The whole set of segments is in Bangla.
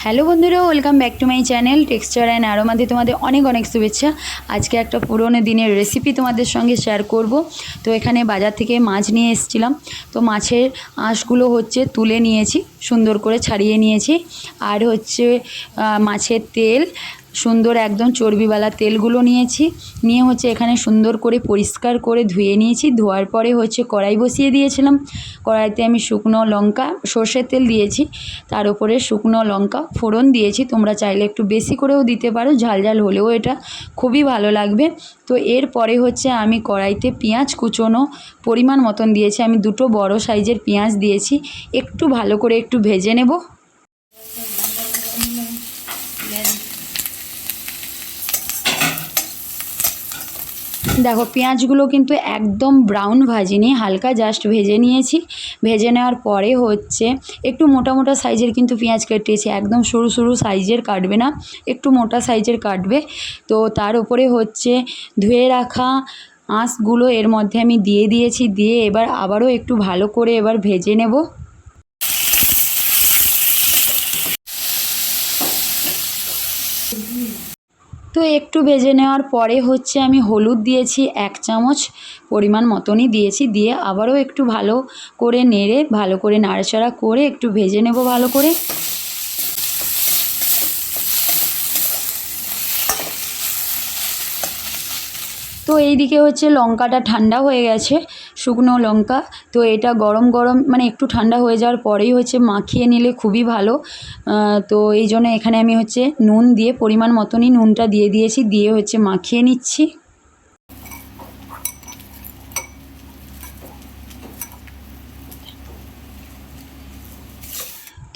হ্যালো বন্ধুরা, welcome back to my channel texture and অ্যারোমাতে তোমাদের অনেক অনেক শুভেচ্ছা। আজকে একটা পুরনো দিনের রেসিপি তোমাদের সঙ্গে শেয়ার করব। তো এখানে বাজার থেকে মাছ নিয়ে এসেছিলাম। তো মাছের আঁশগুলো তুলে নিয়েছি, সুন্দর করে ছাড়িয়ে নিয়েছি। আর মাছের তেল, সুন্দর একদম চর্বিওয়ালা তেলগুলো নিয়েছি। নিয়ে এখানে সুন্দর করে পরিষ্কার করে ধুয়ে নিয়েছি। ধোয়ার পরে কড়াই বসিয়ে দিয়েছিলাম। কড়াইতে আমি শুকনো লঙ্কা, সর্ষের তেল দিয়েছি, তার উপরে শুকনো লঙ্কা ফোড়ন দিয়েছি। তোমরা চাইলে একটু বেশি করেও দিতে পারো, ঝাল ঝাল হলেও এটা খুবই ভালো লাগবে। তো এরপরে আমি কড়াইতে পেঁয়াজ কুচোনো পরিমাণ মতন দিয়েছি। আমি দুটো বড় সাইজের পেঁয়াজ দিয়েছি। একটু ভালো করে একটু ভেজে নেব। দেখো, পেঁয়াজগুলো কিন্তু একদম ব্রাউন ভাজিনি, হালকা জাস্ট ভেজে নিয়েছি। ভেজে নেওয়ার পরে একটু মোটা মোটা সাইজের কিন্তু পেঁয়াজ কেটেছি, একদম সরু সরু সাইজের কাটবে না, একটু মোটা সাইজের কাটবে। তো তার উপরে ধুয়ে রাখা আঁশগুলো এর মধ্যে আমি দিয়ে দিয়েছি। দিয়ে এবার আবারও একটু ভালো করে ভেজে নেব। তো একটু ভেজে নেওয়ার পরে আমি হলুদ দিয়েছি 1 চামচ পরিমাণ মতনই দিয়েছি। দিয়ে আবারও একটু ভালো করে নেড়ে, ভালো করে নাড়াচাড়া করে একটু ভেজে নেব ভালো করে। তো এইদিকে লঙ্কাটা ঠান্ডা হয়ে গেছে, শুকনো লঙ্কা। তো এটা গরম গরম মানে একটু ঠান্ডা হয়ে যাওয়ার পরেই মাখিয়ে নিলে খুবই ভালো। তো এই জন্য এখানে আমি নুন দিয়ে পরিমাণ মতনই নুনটা দিয়ে দিয়েছি। দিয়ে মাখিয়ে নিচ্ছি।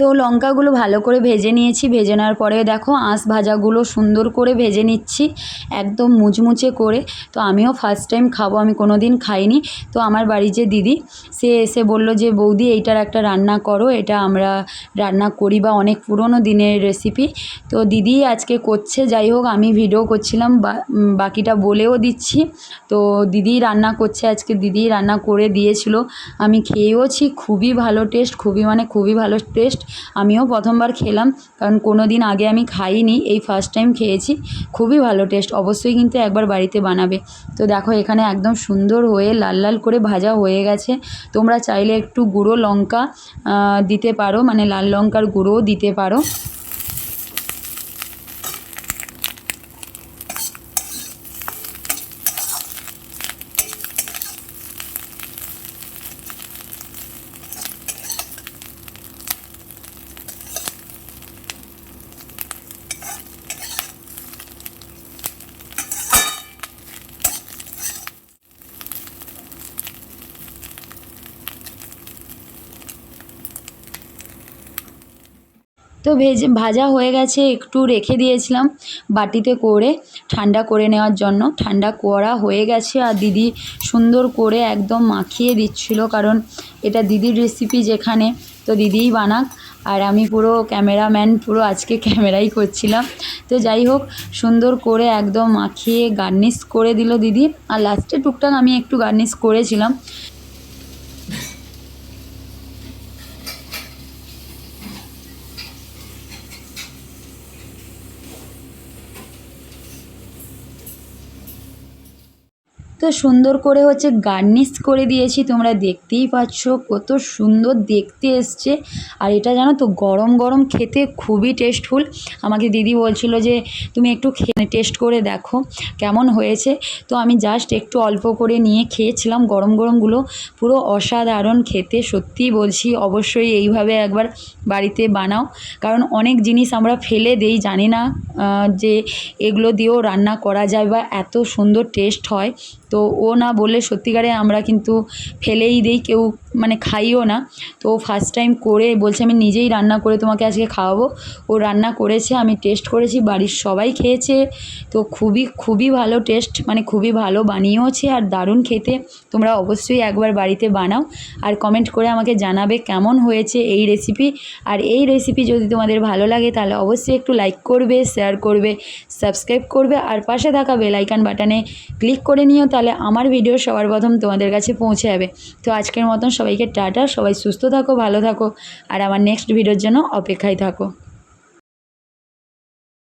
তো লঙ্কাগুলো ভালো করে ভেজে নিয়েছি। ভেজে নেওয়ার পরে দেখো, আঁশ ভাজাগুলো সুন্দর করে ভেজে নিচ্ছি, একদম মুচমুচে করে। তো আমিও ফার্স্ট টাইম খাবো, আমি কোনো দিন খাইনি। তো আমার বাড়ির যে দিদি, সে এসে বললো যে বৌদি এইটার একটা রান্না করো, এটা আমরা রান্না করি বা অনেক পুরনো দিনের রেসিপি। তো দিদি আজকে করছে। যাই হোক, আমি ভিডিও করছিলাম, বাকিটা বলেও দিচ্ছি। তো দিদি রান্না করছে আজকে, দিদি রান্না করে দিয়েছিল, আমি খেয়েওছি। খুবই ভালো টেস্ট, খুবই ভালো টেস্ট। আমিও প্রথমবার খেলাম, কারণ কোনো দিন আগে আমি খাইনি, এই ফার্স্ট টাইম খেয়েছি। খুবই ভালো টেস্ট, অবশ্যই কিন্তু একবার বাড়িতে বানাবে। তো দেখো, এখানে একদম সুন্দর হয়ে লাল লাল করে ভাজা হয়ে গেছে। তোমরা চাইলে একটু গুঁড়ো লঙ্কা দিতে পারো, মানে লাল লঙ্কার গুঁড়োও দিতে পারো। তো ভাজা হয়ে গেছে, একটু রেখে দিয়েছিলাম বাটিতে করে ঠান্ডা করে নেওয়ার জন্য। ঠান্ডা করা হয়ে গেছে, আর দিদি সুন্দর করে একদম মাখিয়ে দিচ্ছিল, কারণ এটা দিদির রেসিপি যেখানে, তো দিদিই বানাক। আর আমি পুরো ক্যামেরাম্যান, পুরো আজকে ক্যামেরাই করছিলাম। তো যাই হোক, সুন্দর করে একদম মাখিয়ে গার্নিশ করে দিল দিদি। আর লাস্টে টুকটাক আমি একটু গার্নিশ করেছিলাম। তো সুন্দর করে গার্নিশ করে দিয়েছি, তোমরা দেখতেই পাচ্ছ কত সুন্দর দেখতে এসছে। আর এটা জানো তো, গরম গরম খেতে খুবই টেস্টফুল। আমাকে দিদি বলছিল যে তুমি একটু টেস্ট করে দেখো কেমন হয়েছে। তো আমি জাস্ট একটু অল্প করে নিয়ে খেয়েছিলাম। গরম গরমগুলো পুরো অসাধারণ খেতে, সত্যিই বলছি। অবশ্যই এইভাবে একবার বাড়িতে বানাও, কারণ অনেক জিনিস আমরা ফেলে দেই, জানি না যে এগুলো দিয়েও রান্না করা যায় বা এত সুন্দর টেস্ট হয়। তো ও না বললে সত্যিকারে আমরা কিন্তু ফেলেই দিই, কেউ মানে খাইও না। তো ফার্স্ট টাইম করে বলছে আমি নিজেই রান্না করে তোমাকে আজকে খাওয়াবো। ও রান্না করেছে, আমি টেস্ট করেছি, বাড়ির সবাই খেয়েছে। তো খুবই ভালো টেস্ট, মানে খুবই ভালো বানিয়েওছে, আর দারুণ খেতে। তোমরা অবশ্যই একবার বাড়িতে বানাও, আর কমেন্ট করে আমাকে জানাবে কেমন হয়েছে এই রেসিপি। আর এই রেসিপি যদি তোমাদের ভালো লাগে তাহলে অবশ্যই একটু লাইক করবে, শেয়ার করবে, সাবস্ক্রাইব করবে, আর পাশে থাকা বেল আইকন বাটনে ক্লিক করে নিও, তাহলে আমার ভিডিও সবার প্রথম তোমাদের কাছে পৌঁছে যাবে। তো আজকের মতন সবাইকে টাটা, সবাই সুস্থ থাকো, ভালো থাকো, আর আমার নেক্সট ভিডিওর জন্য অপেক্ষায় থাকো।